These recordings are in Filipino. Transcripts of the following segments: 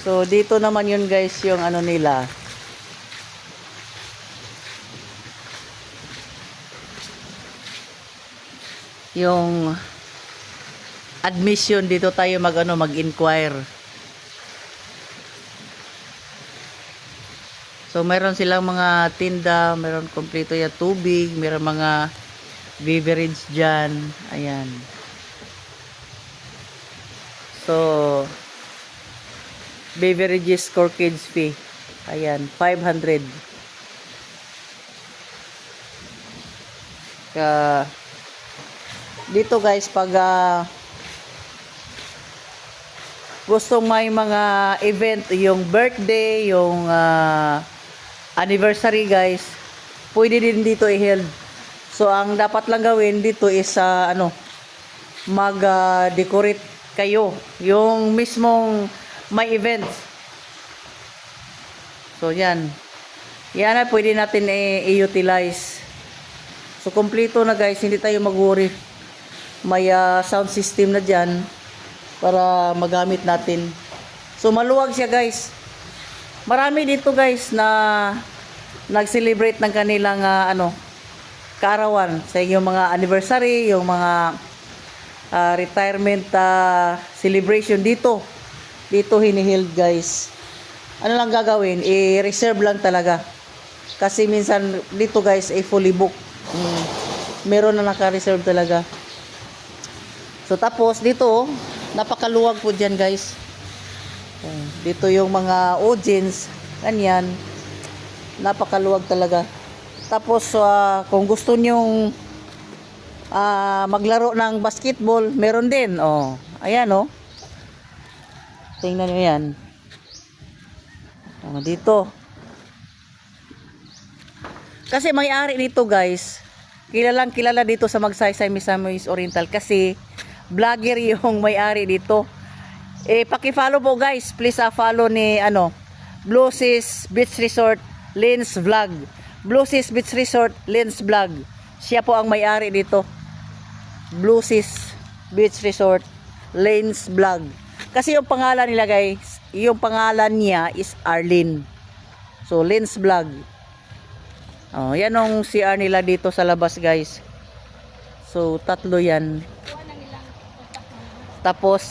So, dito naman yun guys, yung ano nila. Yung admission, dito tayo mag-inquire. So, mayroon silang mga tinda, mayroon kompleto yung tubig, mayroon mga beverage dyan. Ayan. So, beverages for kids fee. Ayan, 500. Dito guys, pag gustong may mga event, yung birthday, yung anniversary guys, pwede din dito i-held. So, ang dapat lang gawin dito is mag-decorate kayo. Yung mismong may events. So, yan. Yan na pwede natin i-utilize. So, kompleto na guys. Hindi tayo mag-worry. May sound system na dyan para magamit natin. So, maluwag siya guys. Marami dito guys na nag-celebrate ng kanilang kaarawan sa inyong mga anniversary, yung mga retirement celebration dito hinihild guys. Ano lang gagawin, i-reserve lang talaga kasi minsan dito guys ay fully book. Meron na naka-reserve talaga. So tapos dito napakaluwag po dyan guys. Dito yung mga audience ganyan, napakaluwag talaga. Tapos kung gusto nyong maglaro ng basketball, meron din. Ayan tingnan nyo yan. Dito. Kasi may-ari nito guys, kilalang kilala dito sa Magsaysay, Misamis Oriental kasi vlogger yung may-ari dito. Paki-follow po guys, please follow ni Blue Seas Beach Resort Lens Vlog. Blue Seas Beach Resort Lens Vlog. Siya po ang may-ari dito. Blue Seas Beach Resort Lens Vlog. Kasi yung pangalan nila guys, yung pangalan niya is Arlene. So Lens Vlog. Yan ang CR nila dito sa labas guys. So tatlo yan. Tapos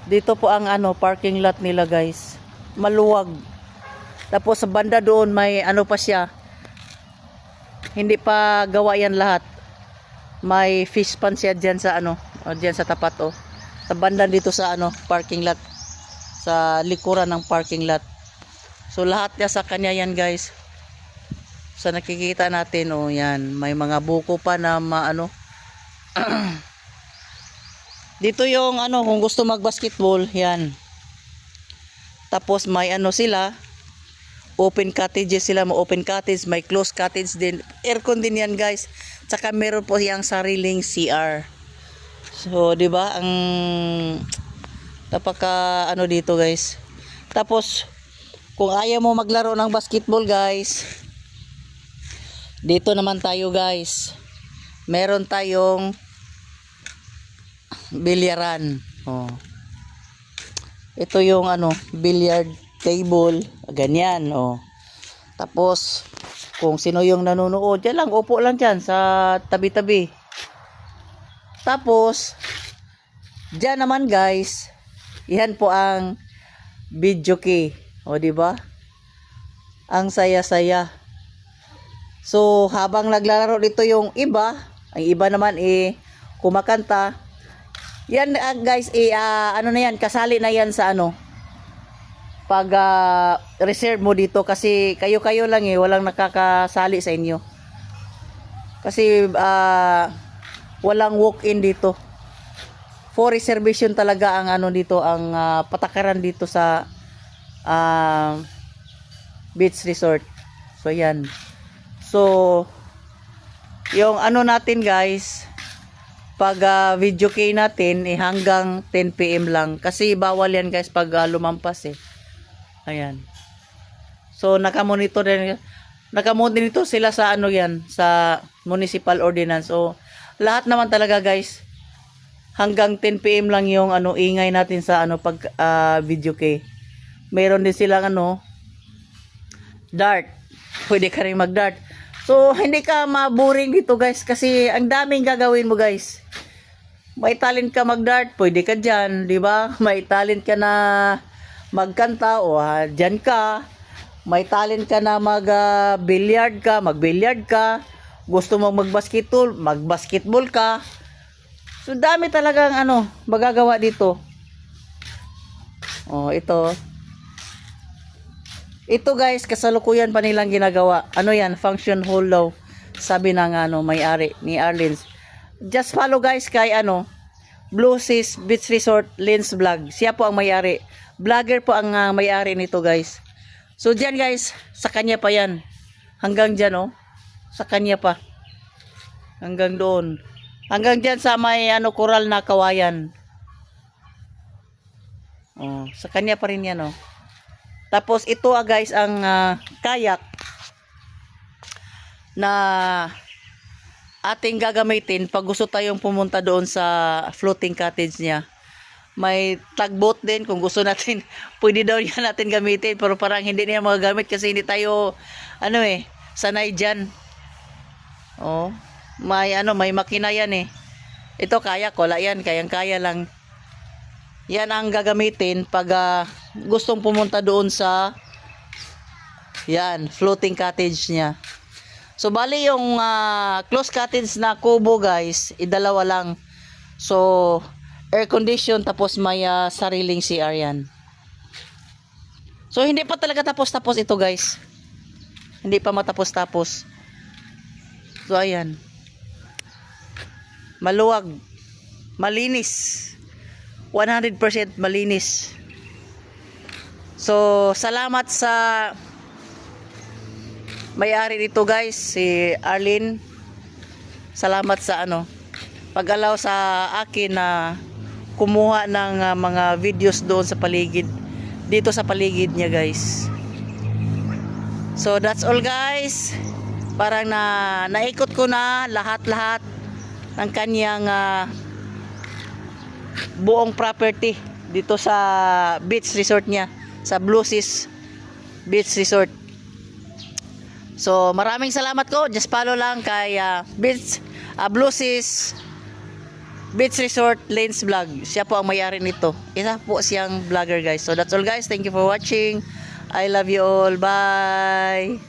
dito po ang parking lot nila guys. Maluwag. Tapos sa banda doon may pa siya. Hindi pa gawa yan lahat. May fish pond siya diyan sa diyan sa tapat Sa banda dito sa parking lot. Sa likuran ng parking lot. So lahat niya sa kanya yan guys. Sa nakikita natin yan, may mga buko pa na dito yung kung gusto mag-basketball, yan. Tapos may sila, open cottages sila, may open cottage, may closed cottage din. Aircon din yan guys. Tsaka meron po yung sariling CR. So, 'di ba? Ang napaka dito guys. Tapos kung ayaw mo maglaro ng basketball guys, dito naman tayo guys. Meron tayong bilyaran. Ito yung billiard table, ganyan Tapos kung sino yung nanonood, diyan lang, upo lang diyan sa tabi-tabi. Tapos diyan naman guys, yan po ang video key. Di ba? Ang saya-saya. So habang naglalaro dito yung iba, ang iba naman kumakanta. Yan guys, na yan, kasali na yan sa pag reserve mo dito kasi kayo-kayo lang walang nakakasali sa inyo. Kasi walang walk-in dito. For reservation talaga ang dito, ang patakaran dito sa beach resort. So yan. So yung natin guys, pag video key natin hanggang 10 PM lang kasi bawal yan guys pag lumampas ayan. So nakamonitor sila sa yan sa municipal ordinance. So lahat naman talaga guys hanggang 10 PM lang yung ano ingay natin sa ano pag video kay. Meron din silang ano dart. Pwede ka rin mag-dart. So hindi ka maboring dito guys kasi ang daming gagawin mo guys. May talent ka mag-dart, pwede ka diyan, di ba? May talent ka na magkanta o diyan ka. May talent ka na mag-billiard ka, mag-billiard ka. Gusto mong mag-basketball, mag-basketball ka. So dami talagang ano, magagawa dito. Oh, ito. Ito guys, kasalukuyan pa nilang ginagawa. Ano yan? Function hall daw. Sabi ng ano, may-ari ni Arlene. Just follow guys kay ano, Blue Seas Beach Resort Lens Vlog. Siya po ang may-ari. Vlogger po ang may-ari nito guys. So diyan guys, sa kanya pa yan. Hanggang diyan oh. Sa kanya pa. Hanggang doon. Hanggang diyan sa may ano coral na kawayan. Oh, sa kanya pa rin yan oh. Tapos ito guys ang kayak na ating gagamitin pag gusto tayong pumunta doon sa floating cottage niya. May tugboat din kung gusto natin. Pwede daw yan natin gamitin pero parang hindi niya magagamit kasi hindi tayo ano sanay dyan. Oh, may ano may makina yan Ito kayak wala yan, kayang-kaya lang. Yan ang gagamitin pag gustong pumunta doon sa yan, floating cottage niya. So bali yung close cottage na kubo guys, idalawa lang. So air condition tapos may sariling CR yan. So hindi pa talaga tapos ito guys. Hindi pa matapos-tapos. So ayan. Maluwag, malinis. 100% malinis. So salamat sa may-ari dito guys, si Arlene. Salamat sa ano pag-allow sa akin na kumuha ng mga videos doon sa paligid, dito sa paligid niya guys. So that's all guys. Parang naikot ko na lahat-lahat ng kanyang buong property dito sa beach resort niya, sa Blue Seas Beach Resort. So maraming salamat ko. Just follow lang kay Blue Seas Beach Resort Lens Vlog. Siya po ang may-ari nito. Isa po siyang vlogger guys. So that's all guys. Thank you for watching. I love you all. Bye.